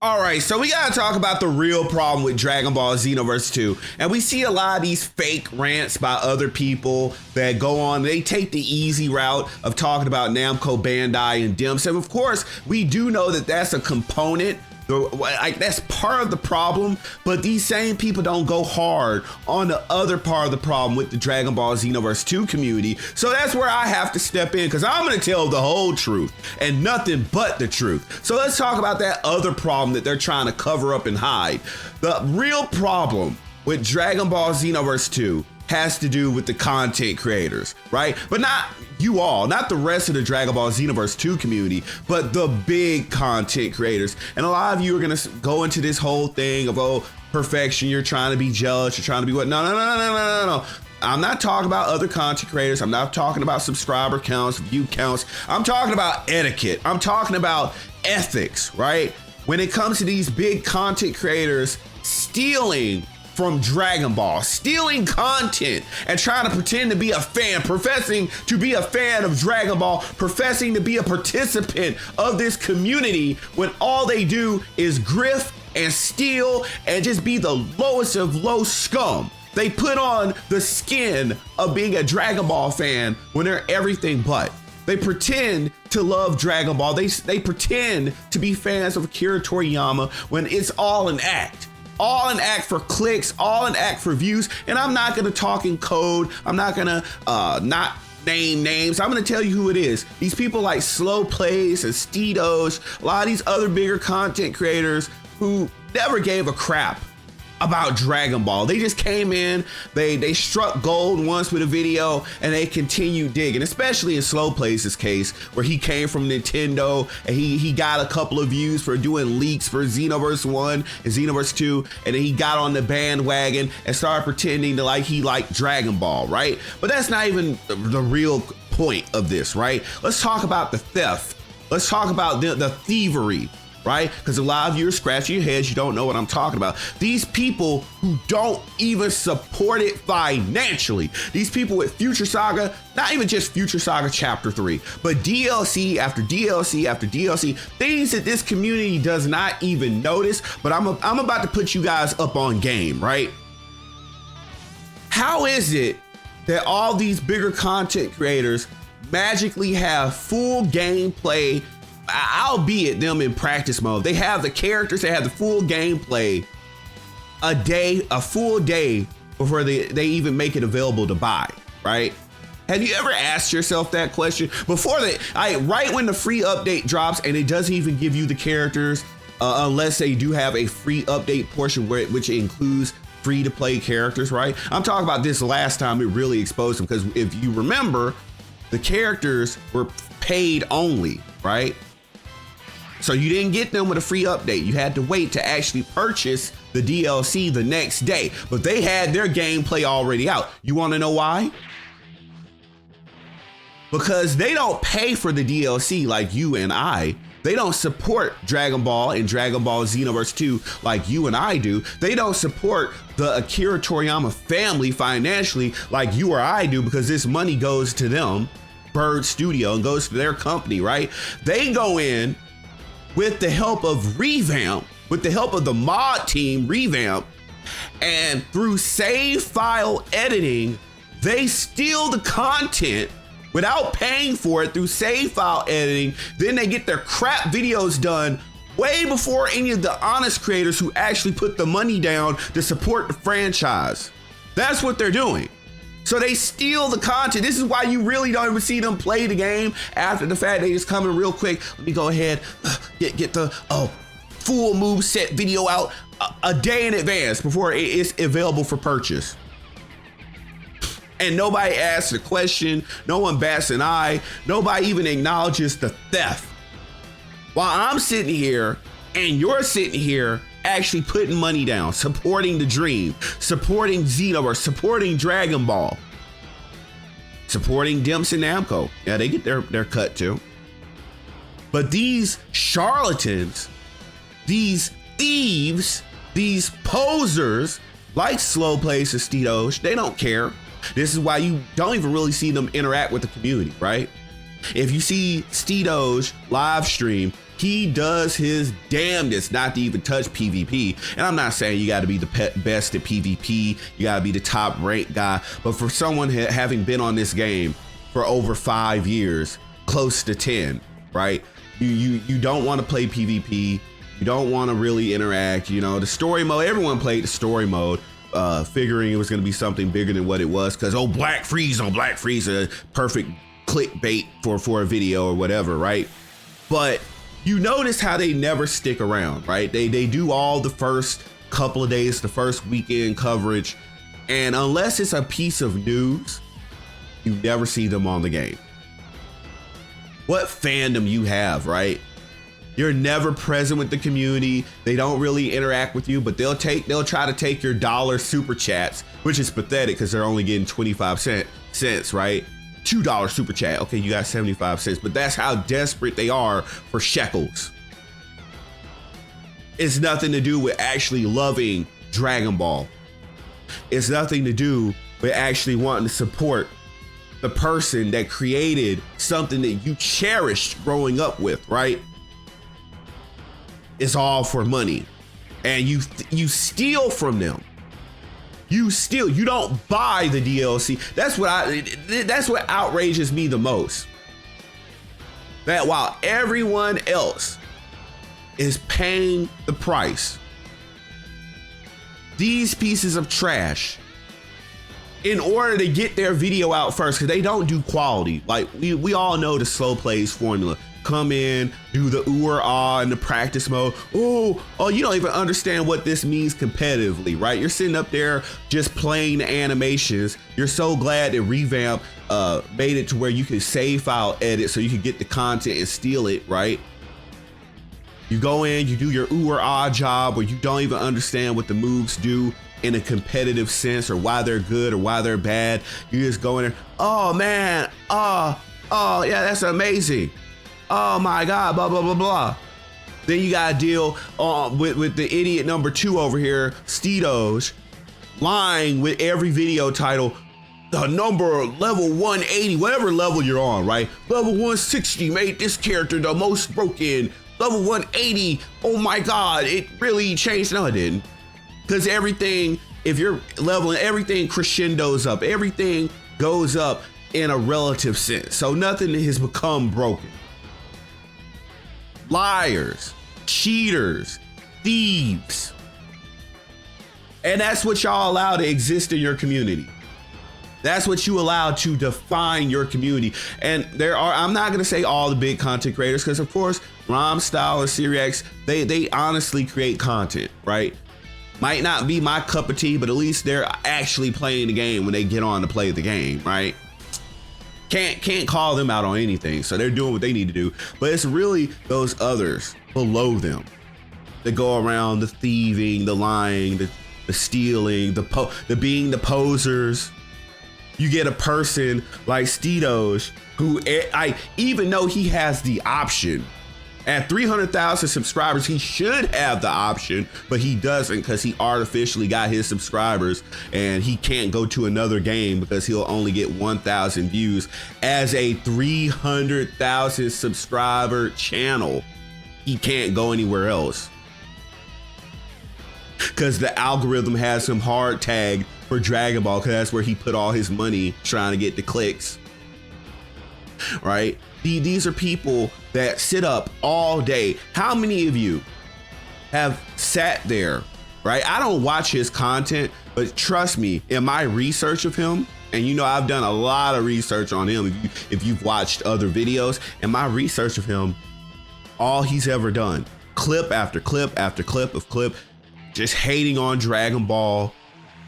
All right, so we gotta talk about the real problem with Dragon Ball Xenoverse 2. And we see a lot of these fake rants by other people that go on. They take the easy route of talking about Namco, Bandai, and Dimps. And of course, we do know that that's a component. Like, that's part of the problem, but these same people don't go hard on the other part of the problem with the Dragon Ball Xenoverse 2 community. So that's where I have to step in, because I'm going to tell the whole truth and nothing but the truth. So let's talk about that other problem that they're trying to cover up and hide. The real problem with Dragon Ball Xenoverse 2 has to do with the content creators, right? But not you all, not the rest of the Dragon Ball Xenoverse 2 community, but the big content creators. And a lot of you are gonna go into this whole thing of, oh, perfection, you're trying to be jealous, you're trying to be what? No. I'm not talking about other content creators. I'm not talking about subscriber counts, view counts. I'm talking about etiquette. I'm talking about ethics, right? When it comes to these big content creators stealing from Dragon Ball, stealing content and trying to pretend to be a fan, professing to be a fan of Dragon Ball, professing to be a participant of this community, when all they do is grift and steal and just be the lowest of low scum. They put on the skin of being a Dragon Ball fan when they're everything but. They pretend to love Dragon Ball. They pretend to be fans of Akira Toriyama when it's all an act. All an act for clicks, all an act for views. And I'm not gonna talk in code. I'm not gonna not name names. I'm gonna tell you who it is. These people like Slow Plays and Steedos, a lot of these other bigger content creators who never gave a crap about Dragon Ball. They just came in, they struck gold once with a video, and they continued digging, especially in Slow Plays' case, where he came from Nintendo and he got a couple of views for doing leaks for Xenoverse 1 and Xenoverse 2, and then he got on the bandwagon and started pretending to like he liked Dragon Ball, right? But that's not even the real point of this, right? Let's talk about the theft. Let's talk about the thievery, right? Because a lot of you are scratching your heads, you don't know what I'm talking about. These people who don't even support it financially. These people with Future Saga, not even just Future Saga Chapter 3, but DLC after DLC after DLC, things that this community does not even notice, but I'm about to put you guys up on game, right? How is it that all these bigger content creators magically have full gameplay, albeit them in practice mode? They have the characters, they have the full gameplay a full day before they even make it available to buy, right? Have you ever asked yourself that question? Right when the free update drops, and it doesn't even give you the characters, unless they do have a free update portion which includes free to play characters, right? I'm talking about this last time it really exposed them, because if you remember, the characters were paid only, right? So you didn't get them with a free update. You had to wait to actually purchase the DLC the next day, but they had their gameplay already out. You want to know why? Because they don't pay for the DLC like you and I. They don't support Dragon Ball and Dragon Ball Xenoverse 2 like you and I do. They don't support the Akira Toriyama family financially like you or I do, because this money goes to them, Bird Studio, and goes to their company, right? They go in with the help of Revamp, with the help of the mod team Revamp, and through save file editing, they steal the content without paying for it through save file editing. Then they get their crap videos done way before any of the honest creators who actually put the money down to support the franchise. That's what they're doing. So they steal the content. This is why you really don't even see them play the game after the fact. They just come in real quick. Let me go ahead, get the full move set video out a day in advance before it's available for purchase. And nobody asks a question. No one bats an eye. Nobody even acknowledges the theft. While I'm sitting here and you're sitting here actually putting money down, supporting the dream, supporting Xenoverse, supporting Dragon Ball, supporting Dimps and Namco. Yeah, they get their cut too. But these charlatans, these thieves, these posers like Slow Plays and Steedos, they don't care. This is why you don't even really see them interact with the community, right? If you see Steedos live stream, He does his damnedest not to even touch PvP. And I'm not saying you got to be the best at PvP, you got to be the top ranked guy, but for someone having been on this game for over 5 years, close to 10, right? You don't want to play PvP. You don't want to really interact. You know, the story mode, everyone played the story mode, figuring it was going to be something bigger than what it was, because Black Frieza, perfect clickbait for a video or whatever, right? But you notice how they never stick around, right? They do all the first couple of days, the first weekend coverage, and unless it's a piece of news, you never see them on the game. What fandom you have, right? You're never present with the community. They don't really interact with you, but they'll try to take your dollar super chats, which is pathetic because they're only getting 25 cents, right? $2 super chat. Okay, you got 75 cents, but that's how desperate they are for shekels. It's nothing to do with actually loving Dragon Ball. It's nothing to do with actually wanting to support the person that created something that you cherished growing up with, right? It's all for money, and you steal from them. You don't buy the DLC. That's what outrages me the most. That while everyone else is paying the price, these pieces of trash, in order to get their video out first, because they don't do quality. Like we all know the slow plays formula. Come in, do the ooh or ah in the practice mode. Oh, you don't even understand what this means competitively, right? You're sitting up there just playing the animations. You're so glad that Revamp made it to where you can save file edit so you can get the content and steal it, right? You go in, you do your ooh or ah job where you don't even understand what the moves do in a competitive sense, or why they're good or why they're bad. You just go in there, oh man, oh yeah, that's amazing. Oh my God, blah, blah, blah, blah. Then you gotta deal with the idiot number 2 over here, Steedos, lying with every video title, the number level 180, whatever level you're on, right? Level 160 made this character the most broken. Level 180, oh my God, it really changed. No, it didn't. Because everything, if you're leveling, everything crescendos up, everything goes up in a relative sense. So nothing has become broken. Liars, cheaters, thieves. And that's what y'all allow to exist in your community. That's what you allow to define your community. And I'm not gonna say all the big content creators, because of course, Rom Style and Siriax, they honestly create content, right? Might not be my cup of tea, but at least they're actually playing the game when they get on to play the game, right? Can't call them out on anything, so they're doing what they need to do. But it's really those others below them that go around the thieving, the lying, the stealing, the being the posers. You get a person like Steedos who, even though he has the option, at 300,000 subscribers, he should have the option, but he doesn't, because he artificially got his subscribers and he can't go to another game because he'll only get 1,000 views. As a 300,000 subscriber channel, he can't go anywhere else because the algorithm has him hard tagged for Dragon Ball, because that's where he put all his money trying to get the clicks, right? These are people that sit up all day. How many of you have sat there, right? I don't watch his content, but trust me, in my research of him, and you know I've done a lot of research on him if you've watched other videos, in my research of him, all he's ever done, clip after clip after clip of clip, just hating on Dragon Ball,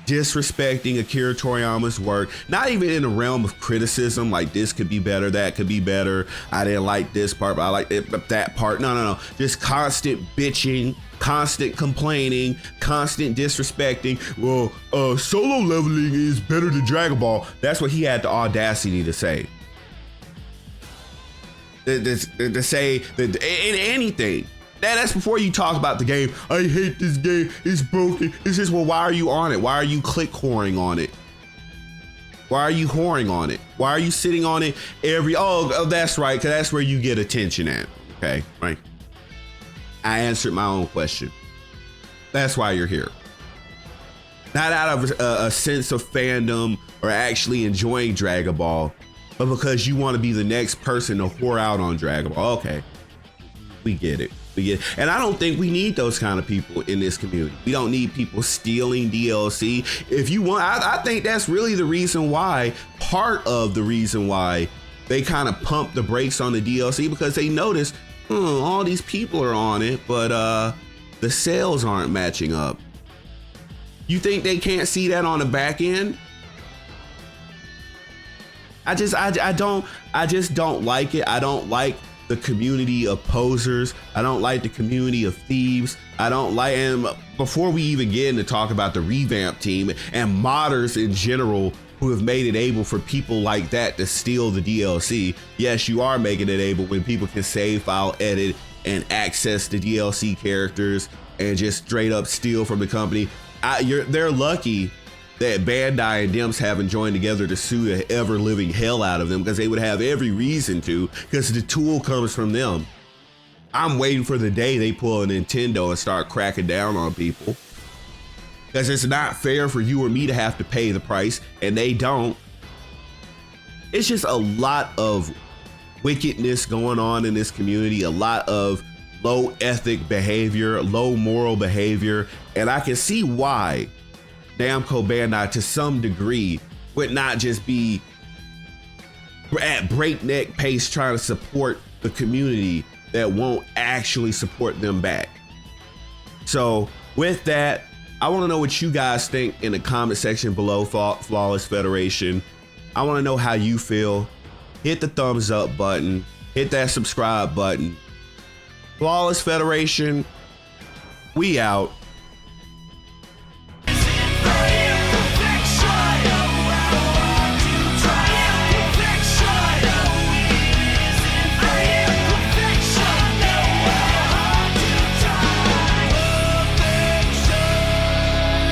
disrespecting Akira Toriyama's work, not even in the realm of criticism, like this could be better, that could be better, I didn't like this part, but I like that part. No. Just constant bitching, constant complaining, constant disrespecting. Well, solo leveling is better than Dragon Ball. That's what he had the audacity to say. To say that in anything. That's before you talk about the game. I hate this game, it's broken. It's just, well, why are you on it? Why are you click whoring on it? Why are you whoring on it? Why are you sitting on it every, oh that's right, because that's where you get attention at, okay, right? I answered my own question. That's why you're here. Not out of a sense of fandom or actually enjoying Dragon Ball, but because you want to be the next person to whore out on Dragon Ball. Okay, we get it. And I don't think we need those kind of people in this community. We don't need people stealing DLC. If you want, I think that's really the reason why, part of the reason why they kind of pump the brakes on the DLC, because they notice all these people are on it, but the sales aren't matching up. You think they can't see that on the back end? I just don't like it. I don't like the community of posers. I don't like the community of thieves. I don't like, and before we even get into talk about the revamp team and modders in general who have made it able for people like that to steal the DLC. Yes, you are making it able when people can save, file, edit, and access the DLC characters and just straight up steal from the company. They're lucky that Bandai and Dimps haven't joined together to sue the ever living hell out of them, because they would have every reason to, because the tool comes from them. I'm waiting for the day they pull a Nintendo and start cracking down on people, because it's not fair for you or me to have to pay the price and they don't. It's just a lot of wickedness going on in this community, a lot of low ethic behavior, low moral behavior, and I can see why Namco Bandai to some degree would not just be at breakneck pace trying to support the community that won't actually support them back. So with that, I want to know what you guys think in the comment section below. Flawless Federation, I want to know how you feel. Hit the thumbs up button, hit that subscribe button. Flawless Federation, we out.